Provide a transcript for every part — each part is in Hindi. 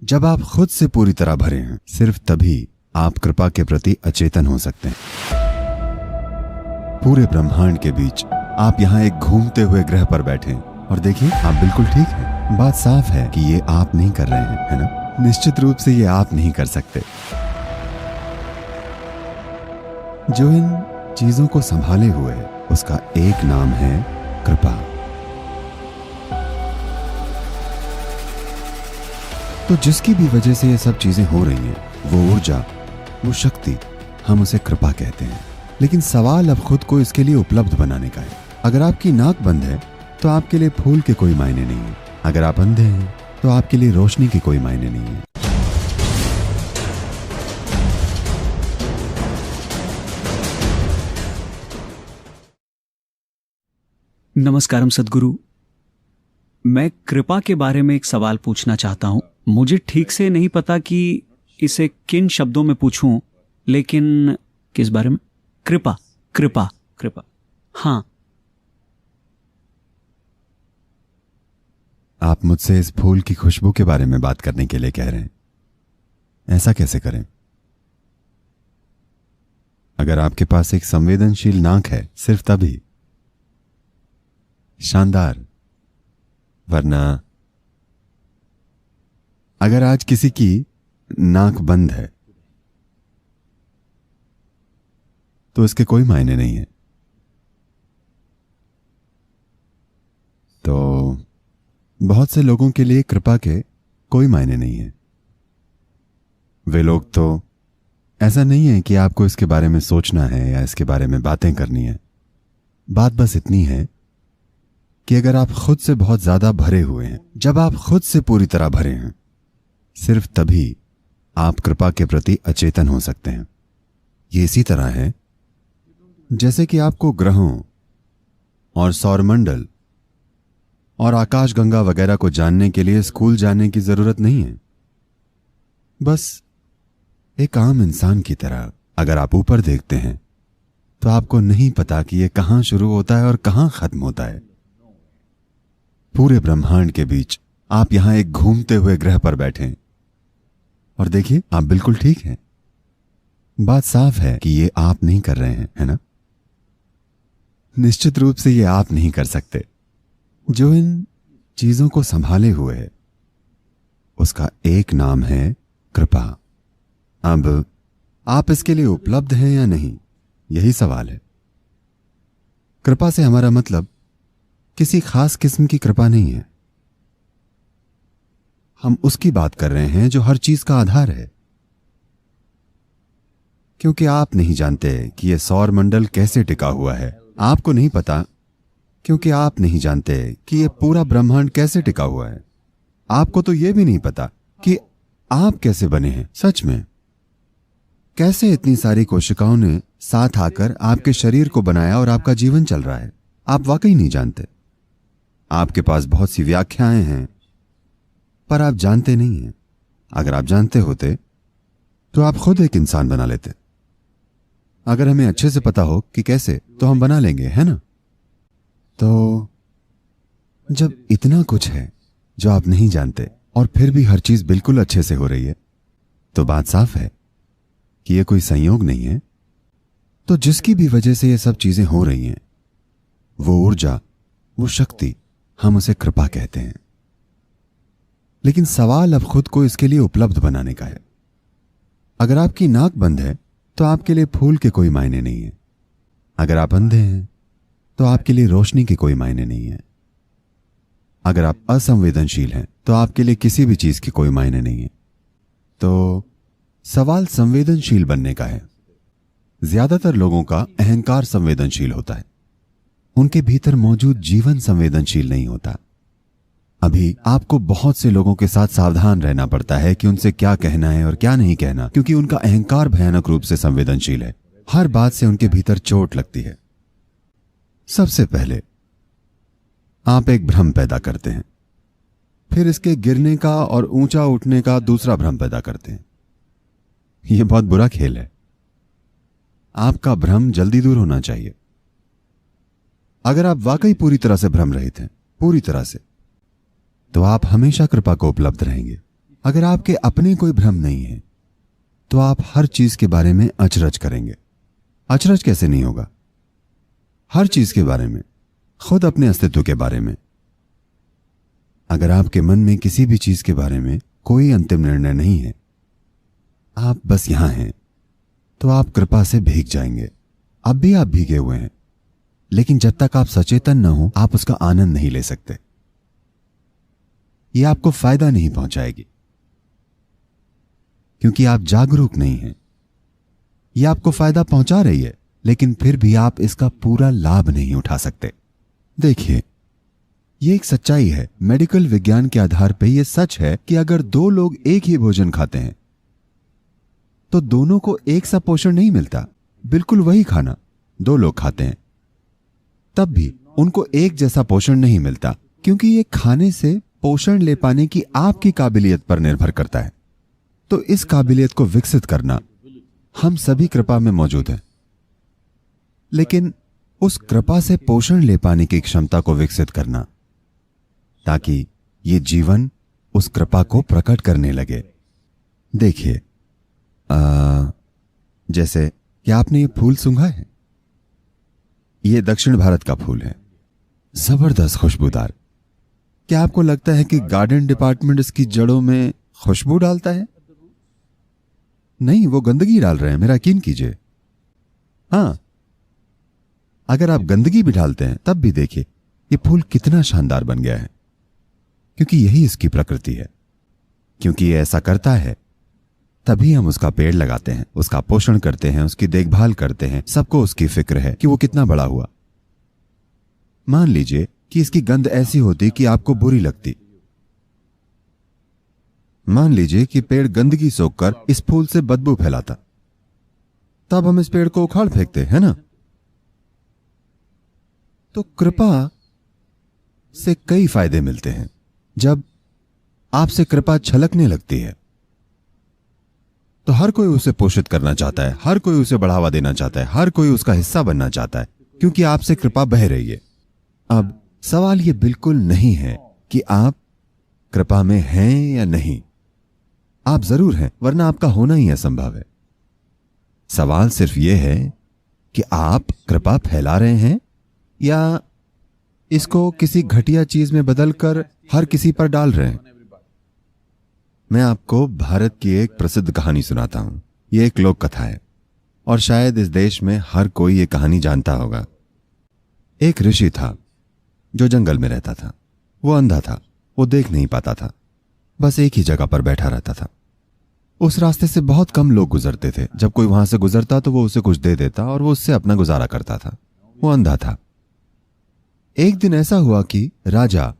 जब आप खुद से पूरी तरह भरे हैं, सिर्फ तभी आप कृपा के प्रति अचेतन हो सकते हैं। पूरे ब्रह्मांड के बीच आप यहाँ एक घूमते हुए ग्रह पर बैठे हैं और देखिए, आप बिल्कुल ठीक हैं। बात साफ है कि ये आप नहीं कर रहे हैं, है ना? निश्चित रूप से ये आप नहीं कर सकते। जो इन चीजों को संभाले हुए है, उसका एक नाम है कृपा। तो जिसकी भी वजह से ये सब चीजें हो रही हैं, वो ऊर्जा, वो शक्ति, हम उसे कृपा कहते हैं। लेकिन सवाल अब खुद को इसके लिए उपलब्ध बनाने का है। अगर आपकी नाक बंद है तो आपके लिए फूल के कोई मायने नहीं है। अगर आप अंधे हैं तो आपके लिए रोशनी के कोई मायने नहीं है। नमस्कारम सद्गुरु। मैं कृपा के बारे में एक सवाल पूछना चाहता हूं। मुझे ठीक से नहीं पता कि इसे किन शब्दों में पूछूं, लेकिन किस बारे में? कृपा कृपा कृपा। हाँ, आप मुझसे इस फूल की खुशबू के बारे में बात करने के लिए कह रहे हैं। ऐसा कैसे करें? अगर आपके पास एक संवेदनशील नाक है, सिर्फ तभी। शानदार। वरना अगर आज किसी की नाक बंद है तो इसके कोई मायने नहीं है। तो बहुत से लोगों के लिए कृपा के कोई मायने नहीं है। वे लोग तो ऐसा नहीं है कि आपको इसके बारे में सोचना है या इसके बारे में बातें करनी है। बात बस इतनी है कि अगर आप खुद से बहुत ज्यादा भरे हुए हैं, जब आप खुद से पूरी तरह भरे हैं, सिर्फ तभी आप कृपा के प्रति अचेतन हो सकते हैं। ये इसी तरह है जैसे कि आपको ग्रहों और सौरमंडल और आकाशगंगा वगैरह को जानने के लिए स्कूल जाने की जरूरत नहीं है। बस एक आम इंसान की तरह अगर आप ऊपर देखते हैं तो आपको नहीं पता कि यह कहां शुरू होता है और कहां खत्म होता है। पूरे ब्रह्मांड के बीच आप यहां एक घूमते हुए ग्रह पर बैठे हैं और देखिए, आप बिल्कुल ठीक हैं। बात साफ है कि ये आप नहीं कर रहे हैं, है ना? निश्चित रूप से ये आप नहीं कर सकते। जो इन चीजों को संभाले हुए है, उसका एक नाम है कृपा। अब आप इसके लिए उपलब्ध हैं या नहीं, यही सवाल है। कृपा से हमारा मतलब किसी खास किस्म की कृपा नहीं है। हम उसकी बात कर रहे हैं जो हर चीज का आधार है। क्योंकि आप नहीं जानते कि यह सौर मंडल कैसे टिका हुआ है। आपको नहीं पता क्योंकि आप नहीं जानते कि यह पूरा ब्रह्मांड कैसे टिका हुआ है। आपको तो यह भी नहीं पता कि आप कैसे बने हैं। सच में, कैसे इतनी सारी कोशिकाओं ने साथ आकर आपके शरीर को बनाया और आपका जीवन चल रहा है। आप वाकई नहीं जानते। आपके पास बहुत सी व्याख्याएं हैं, पर आप जानते नहीं हैं। अगर आप जानते होते तो आप खुद एक इंसान बना लेते। अगर हमें अच्छे से पता हो कि कैसे, तो हम बना लेंगे, है ना? तो जब इतना कुछ है जो आप नहीं जानते और फिर भी हर चीज बिल्कुल अच्छे से हो रही है, तो बात साफ है कि यह कोई संयोग नहीं है। तो जिसकी भी वजह से ये सब चीजें हो रही हैं, वो ऊर्जा, वो शक्ति, हम उसे कृपा कहते हैं। लेकिन सवाल अब खुद को इसके लिए उपलब्ध बनाने का है। अगर आपकी नाक बंद है तो आपके लिए फूल के कोई मायने नहीं है। अगर आप अंधे हैं तो आपके लिए रोशनी के कोई मायने नहीं है। अगर आप असंवेदनशील हैं तो आपके लिए किसी भी चीज की कोई मायने नहीं है। तो सवाल संवेदनशील बनने का है। ज्यादातर लोगों का अहंकार संवेदनशील होता है। उनके भीतर मौजूद जीवन संवेदनशील नहीं होता। अभी आपको बहुत से लोगों के साथ सावधान रहना पड़ता है कि उनसे क्या कहना है और क्या नहीं कहना, क्योंकि उनका अहंकार भयानक रूप से संवेदनशील है। हर बात से उनके भीतर चोट लगती है। सबसे पहले आप एक भ्रम पैदा करते हैं, फिर इसके गिरने का और ऊंचा उठने का दूसरा भ्रम पैदा करते हैं। यह बहुत बुरा खेल है। आपका भ्रम जल्दी दूर होना चाहिए। अगर आप वाकई पूरी तरह से भ्रम रहित हैं, पूरी तरह से, तो आप हमेशा कृपा को उपलब्ध रहेंगे। अगर आपके अपने कोई भ्रम नहीं है तो आप हर चीज के बारे में अचरज करेंगे। अचरज कैसे नहीं होगा? हर चीज के बारे में, खुद अपने अस्तित्व के बारे में। अगर आपके मन में किसी भी चीज के बारे में कोई अंतिम निर्णय नहीं है, आप बस यहां हैं, तो आप कृपा से भीग जाएंगे। अब भी आप भीगे हुए हैं, लेकिन जब तक आप सचेतन न हो आप उसका आनंद नहीं ले सकते। यह आपको फायदा नहीं पहुंचाएगी, क्योंकि आप जागरूक नहीं हैं। यह आपको फायदा पहुंचा रही है, लेकिन फिर भी आप इसका पूरा लाभ नहीं उठा सकते। देखिए, यह एक सच्चाई है। मेडिकल विज्ञान के आधार पर यह सच है कि अगर दो लोग एक ही भोजन खाते हैं तो दोनों को एक सा पोषण नहीं मिलता। बिल्कुल वही खाना दो लोग खाते हैं, तब भी उनको एक जैसा पोषण नहीं मिलता, क्योंकि यह खाने से पोषण ले पाने की आपकी काबिलियत पर निर्भर करता है। तो इस काबिलियत को विकसित करना, हम सभी कृपा में मौजूद हैं, लेकिन उस कृपा से पोषण ले पाने की क्षमता को विकसित करना, ताकि ये जीवन उस कृपा को प्रकट करने लगे। देखिए, जैसे क्या आपने ये फूल सूंघा है? ये दक्षिण भारत का फूल है, जबरदस्त खुशबूदार। क्या आपको लगता है कि गार्डन डिपार्टमेंट इसकी जड़ों में खुशबू डालता है? नहीं, वो गंदगी डाल रहे हैं, मेरा यकीन कीजिए। हां, अगर आप गंदगी भी डालते हैं तब भी देखिए ये फूल कितना शानदार बन गया है, क्योंकि यही इसकी प्रकृति है। क्योंकि ये ऐसा करता है, तभी हम उसका पेड़ लगाते हैं, उसका पोषण करते हैं, उसकी देखभाल करते हैं। सबको उसकी फिक्र है कि वो कितना बड़ा हुआ। मान लीजिए कि इसकी गंध ऐसी होती कि आपको बुरी लगती। मान लीजिए कि पेड़ गंदगी सोखकर इस फूल से बदबू फैलाता, तब हम इस पेड़ को उखाड़ फेंकते हैं ना। तो कृपा से कई फायदे मिलते हैं। जब आपसे कृपा छलकने लगती है तो हर कोई उसे पोषित करना चाहता है, हर कोई उसे बढ़ावा देना चाहता है, हर कोई उसका हिस्सा बनना चाहता है, क्योंकि आपसे कृपा बह रही है। अब सवाल यह बिल्कुल नहीं है कि आप कृपा में हैं या नहीं। आप जरूर हैं, वरना आपका होना ही असंभव है। सवाल सिर्फ यह है कि आप कृपा फैला रहे हैं या इसको किसी घटिया चीज में बदलकर हर किसी पर डाल रहे हैं। मैं आपको भारत की एक प्रसिद्ध कहानी सुनाता हूं। यह एक लोक कथा है और शायद इस देश में हर कोई यह कहानी जानता होगा। एक ऋषि था जो जंगल में रहता था। वो अंधा था, वो देख नहीं पाता था, बस एक ही जगह पर बैठा रहता था। उस रास्ते से बहुत कम लोग गुजरते थे। जब कोई वहां से गुजरता तो वो उसे कुछ दे देता और वो उससे अपना गुजारा करता था। वो अंधा था। एक दिन ऐसा हुआ कि राजा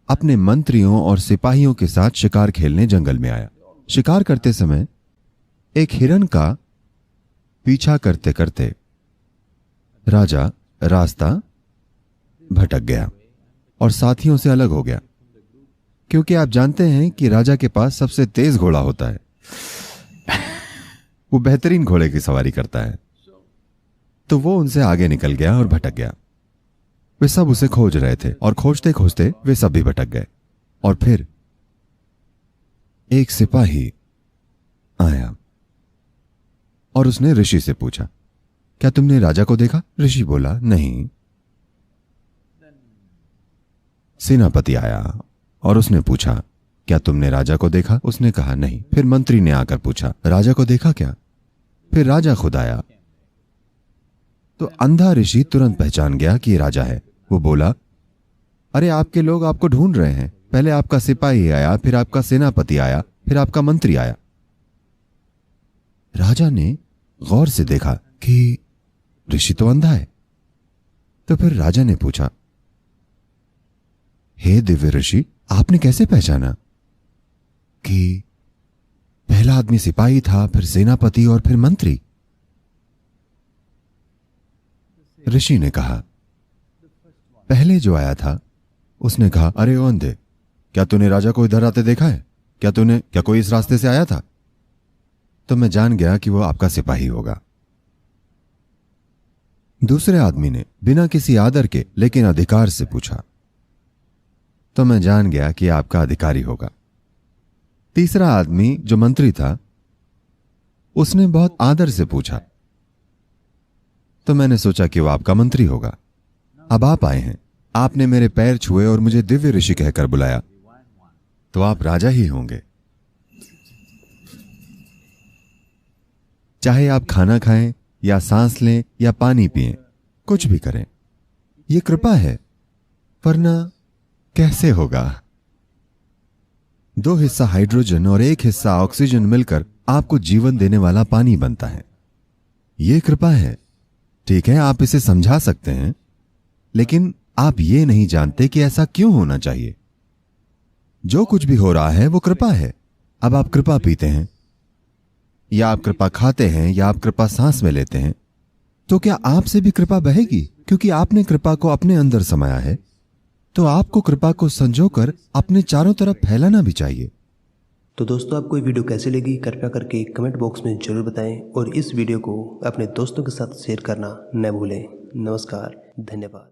अपने मंत्रियों और सिपाहियों के साथ शिकार खेलने जंगल में आया। शिकार करते समय एक हिरन का पीछा करते करते राजा रास्ता भटक गया और साथियों से अलग हो गया, क्योंकि आप जानते हैं कि राजा के पास सबसे तेज घोड़ा होता है। वो बेहतरीन घोड़े की सवारी करता है। तो वो उनसे आगे निकल गया और भटक गया। वे सब उसे खोज रहे थे और खोजते खोजते वे सब भी भटक गए। और फिर एक सिपाही आया और उसने ऋषि से पूछा, क्या तुमने राजा को देखा? ऋषि बोला, नहीं। सेनापति आया और उसने पूछा, क्या तुमने राजा को देखा? उसने कहा, नहीं। फिर मंत्री ने आकर पूछा, राजा को देखा क्या? फिर राजा खुद आया। तो अंधा ऋषि तुरंत पहचान गया कि ये राजा है। वो बोला, अरे आपके लोग आपको ढूंढ रहे हैं। पहले आपका सिपाही आया, फिर आपका सेनापति आया, फिर आपका मंत्री आया। राजा ने गौर से देखा कि ऋषि तो अंधा है। तो फिर राजा ने पूछा, हे दिव्य ऋषि, आपने कैसे पहचाना कि पहला आदमी सिपाही था, फिर सेनापति और फिर मंत्री? ऋषि ने कहा, पहले जो आया था उसने कहा, अरे ओ अंधे, क्या तूने राजा को इधर आते देखा है? क्या कोई इस रास्ते से आया था? तो मैं जान गया कि वो आपका सिपाही होगा। दूसरे आदमी ने बिना किसी आदर के लेकिन अधिकार से पूछा, तो मैं जान गया कि आपका अधिकारी होगा। तीसरा आदमी जो मंत्री था उसने बहुत आदर से पूछा, तो मैंने सोचा कि वो आपका मंत्री होगा। अब आप आए हैं, आपने मेरे पैर छुए और मुझे दिव्य ऋषि कहकर बुलाया, तो आप राजा ही होंगे। चाहे आप खाना खाएं या सांस लें या पानी पिएं, कुछ भी करें, यह कृपा है, वरना कैसे होगा? 2 हिस्सा हाइड्रोजन और 1 हिस्सा ऑक्सीजन मिलकर आपको जीवन देने वाला पानी बनता है। यह कृपा है। ठीक है, आप इसे समझा सकते हैं, लेकिन आप ये नहीं जानते कि ऐसा क्यों होना चाहिए। जो कुछ भी हो रहा है वो कृपा है। अब आप कृपा पीते हैं, या आप कृपा खाते हैं, या आप कृपा सांस में लेते हैं, तो क्या आपसे भी कृपा बहेगी? क्योंकि आपने कृपा को अपने अंदर समाया है, तो आपको कृपा को संजोकर अपने चारों तरफ फैलाना भी चाहिए। तो दोस्तों, आपको ये वीडियो कैसी लगी कृपया करके कमेंट बॉक्स में जरूर बताएं और इस वीडियो को अपने दोस्तों के साथ शेयर करना न भूलें। नमस्कार, धन्यवाद।